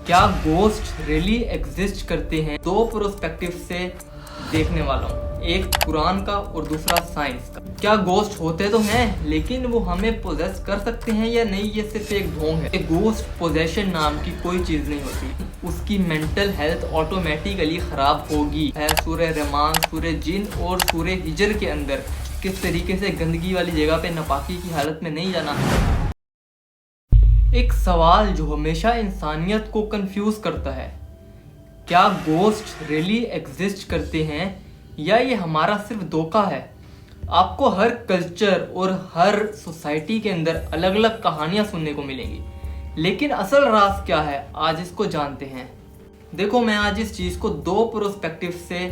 क्या ghost really exist करते हैं? दो प्रोस्पेक्टिव से देखने वाला हूँ, एक कुरान का और दूसरा साइंस का। क्या गोस्ट होते तो हैं लेकिन वो हमें पोजेस कर सकते हैं या नहीं, ये सिर्फ एक ढोंग है। गोस्ट पोजेशन नाम की कोई चीज नहीं होती, उसकी मेंटल हेल्थ ऑटोमेटिकली खराब होगी। है सूरह रहमान, सूरह जिन और सूरह हिजर के अंदर किस तरीके से गंदगी वाली जगह पे नापाकी की हालत में नहीं जाना। एक सवाल जो हमेशा इंसानियत को कंफ्यूज करता है, क्या गोस्ट रियली एग्जिस्ट करते हैं या ये हमारा सिर्फ धोखा है? आपको हर कल्चर और हर सोसाइटी के अंदर अलग अलग कहानियां सुनने को मिलेंगी, लेकिन असल राज क्या है आज इसको जानते हैं। देखो, मैं आज इस चीज को दो प्रोस्पेक्टिव से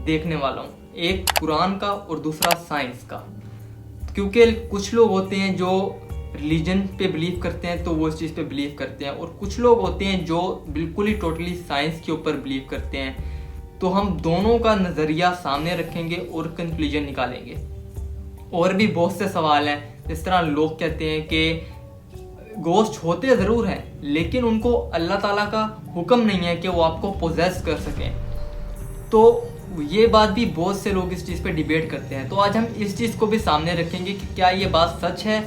देखने वाला हूँ, एक कुरान का और दूसरा साइंस का। क्योंकि कुछ लोग होते हैं जो रिलीजन पे बिलीव करते हैं तो वो इस चीज़ पे बिलीव करते हैं, और कुछ लोग होते हैं जो बिल्कुल ही टोटली साइंस के ऊपर बिलीव करते हैं। तो हम दोनों का नज़रिया सामने रखेंगे और कंक्लूजन निकालेंगे। और भी बहुत से सवाल हैं, जिस तरह लोग कहते हैं कि गोस्ट होते ज़रूर हैं लेकिन उनको अल्लाह ताला का हुक्म नहीं है कि वो आपको पोजेस कर सकें। तो ये बात भी बहुत से लोग इस चीज़ पे डिबेट करते हैं। तो आज हम इस चीज़ को भी सामने रखेंगे कि क्या ये बात सच है,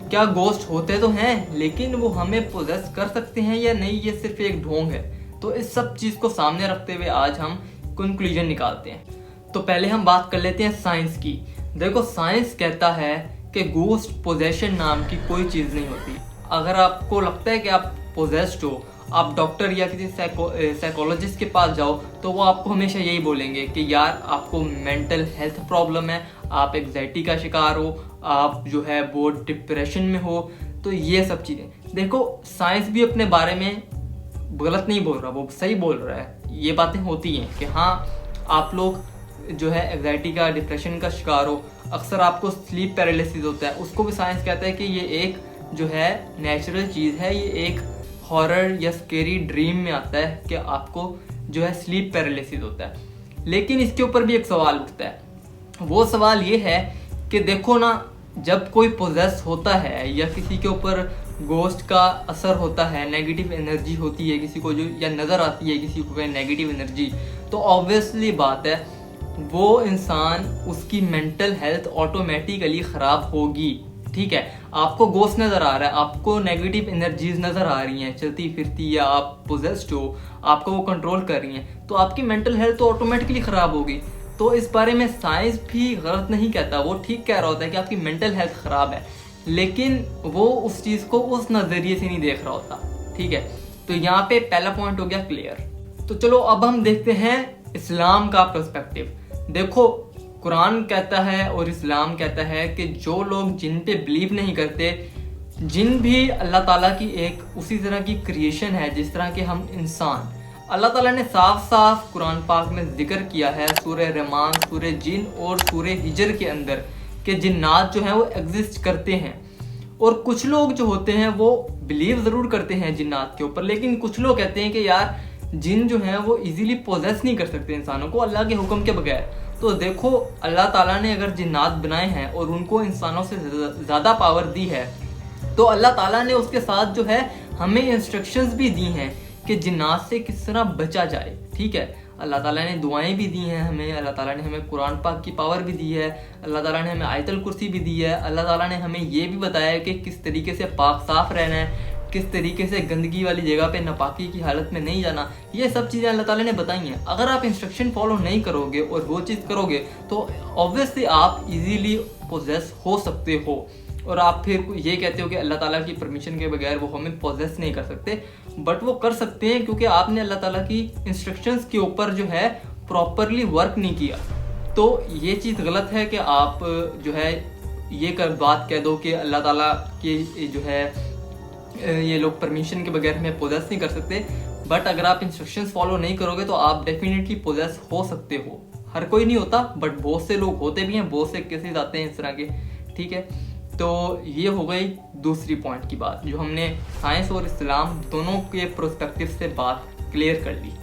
क्या गोस्ट होते तो हैं लेकिन वो हमें पोजेस कर सकते हैं या नहीं, ये सिर्फ एक ढोंग है। तो इस सब चीज़ को सामने रखते हुए आज हम कंक्लूजन निकालते हैं। तो पहले हम बात कर लेते हैं साइंस की। देखो, साइंस कहता है कि गोस्ट पोजेशन नाम की कोई चीज़ नहीं होती। अगर आपको लगता है कि आप पोजेस्ड हो, आप डॉक्टर या किसी साइकोलॉजिस्ट के पास जाओ तो वो आपको हमेशा यही बोलेंगे कि यार आपको मेंटल हेल्थ प्रॉब्लम है, आप एग्जाइटी का शिकार हो, आप जो है बहुत डिप्रेशन में हो। तो ये सब चीज़ें देखो, साइंस भी अपने बारे में गलत नहीं बोल रहा, वो सही बोल रहा है। ये बातें होती हैं कि हाँ, आप लोग जो है एग्जाइटी का, डिप्रेशन का शिकार हो, अक्सर आपको स्लीप पैरालिसिस होता है, उसको भी साइंस कहता है कि ये एक जो है नेचुरल चीज़ है, ये एक हॉरर या स्केरी ड्रीम में आता है कि आपको जो है स्लीप पैरालिसिस होता है। लेकिन इसके ऊपर भी एक सवाल उठता है, वो सवाल ये है कि देखो ना, जब कोई पोजेस होता है या किसी के ऊपर गोस्ट का असर होता है, नेगेटिव एनर्जी होती है किसी को जो, या नज़र आती है किसी को नेगेटिव एनर्जी, तो ऑब्वियसली बात है वो इंसान, उसकी मेंटल हेल्थ ऑटोमेटिकली ख़राब होगी। ठीक है, आपको गोस्ट नज़र आ रहा है, आपको नेगेटिव एनर्जीज नज़र आ रही हैं चलती फिरती, या आप पोजेस्ड हो, आपको वो कंट्रोल कर रही हैं, तो आपकी मेंटल हेल्थ तो ऑटोमेटिकली ख़राब होगी। तो इस बारे में साइंस भी गलत नहीं कहता, वो ठीक कह रहा होता है कि आपकी मेंटल हेल्थ ख़राब है, लेकिन वो उस चीज़ को उस नज़रिए से नहीं देख रहा होता। ठीक है, तो यहाँ पे पहला पॉइंट हो गया क्लियर। तो चलो अब हम देखते हैं इस्लाम का पर्सपेक्टिव। देखो, कुरान कहता है और इस्लाम कहता है कि जो लोग जिन पे बिलीव नहीं करते, जिन भी अल्लाह ताला की एक उसी तरह की क्रिएशन है जिस तरह के हम इंसान। अल्लाह ताला ने साफ साफ कुरान पाक में जिक्र किया है सूरह रहमान, सूरह जिन और सूरह हिजर के अंदर कि जिन्नात जो है वो एग्जिस्ट करते हैं। और कुछ लोग जो होते हैं वो बिलीव ज़रूर करते हैं जिन्नात के ऊपर, लेकिन कुछ लोग कहते हैं कि यार जिन जो है वो इजीली पोजेस नहीं कर सकते इंसानों को अल्लाह के हुक्म के बगैर। तो देखो, अल्लाह ताला ने अगर जिन्नात बनाए हैं और उनको इंसानों से ज़्यादा पावर दी है, तो अल्लाह ताला ने उसके साथ जो है हमें इंस्ट्रक्शंस भी दी हैं कि जिन्नात से किस तरह बचा जाए। ठीक है, अल्लाह ताला ने दुआएं भी दी हैं हमें, अल्लाह ताला ने हमें कुरान पाक की पावर भी दी है, अल्लाह ताला ने हमें आयतल कुर्सी भी दी है, अल्लाह ताला ने हमें ये भी बताया कि किस तरीके से पाक साफ रहना है, किस तरीके से गंदगी वाली जगह पे नापाकी की हालत में नहीं जाना। ये सब चीज़ें अल्लाह ताला ने बताई हैं। अगर आप इंस्ट्रक्शन फॉलो नहीं करोगे और वो चीज़ करोगे तो ऑब्वियसली आप इजीली पोजेस हो सकते हो, और आप फिर ये कहते हो कि अल्लाह ताला की परमिशन के बगैर वो हमें पोजेस नहीं कर सकते, बट वो कर सकते हैं क्योंकि आपने अल्लाह ताला की इंस्ट्रक्शंस के ऊपर जो है प्रॉपरली वर्क नहीं किया। तो ये चीज़ गलत है कि आप जो है ये बात कह दो कि अल्लाह ताला की जो है ये लोग परमिशन के बगैर हमें पोजेस नहीं कर सकते, बट अगर आप इंस्ट्रक्शंस फॉलो नहीं करोगे तो आप डेफिनेटली पोजेस हो सकते हो। हर कोई नहीं होता, बट बहुत से लोग होते भी हैं, बहुत से केसेस आते हैं इस तरह के। ठीक है, तो ये हो गई दूसरी पॉइंट की बात, जो हमने साइंस और इस्लाम दोनों के प्रोस्पेक्टिव से बात क्लियर कर ली।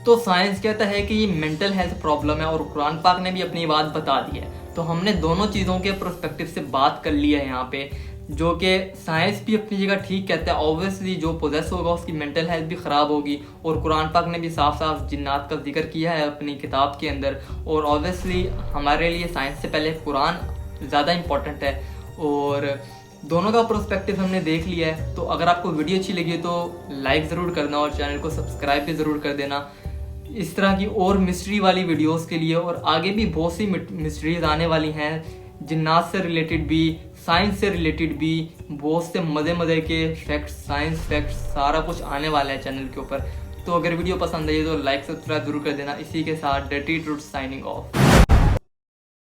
तो साइंस कहता है कि ये मेंटल हेल्थ प्रॉब्लम है और कुरान पाक ने भी अपनी बात बता दी है। तो हमने दोनों चीज़ों के प्रोस्पेक्टिव से बात कर ली है यहाँ पे। जो कि साइंस भी अपनी जगह ठीक कहता है। ऑब्वियसली जो पोजेस होगा उसकी मेंटल हेल्थ भी ख़राब होगी, और कुरान पाक ने भी साफ साफ जिन्नात का जिक्र किया है अपनी किताब के अंदर। और ऑब्वियसली हमारे लिए साइंस से पहले कुरान ज़्यादा इम्पोर्टेंट है, और दोनों का प्रोस्पेक्टिव हमने देख लिया है। तो अगर आपको वीडियो अच्छी लगी तो लाइक ज़रूर करना और चैनल को सब्सक्राइब भी ज़रूर कर देना इस तरह की और मिस्ट्री वाली वीडियोस के लिए। और आगे भी बहुत सी मिस्ट्रीज आने वाली हैं, जिन्नात से रिलेटेड भी, साइंस से रिलेटेड भी, बहुत से मज़े के फैक्ट्स, साइंस फैक्ट्स, सारा कुछ आने वाला है चैनल के ऊपर। तो अगर वीडियो पसंद आई तो लाइक सब्सक्राइब जरूर कर देना। इसी के साथ डर्टी ट्रुथ साइनिंग ऑफ।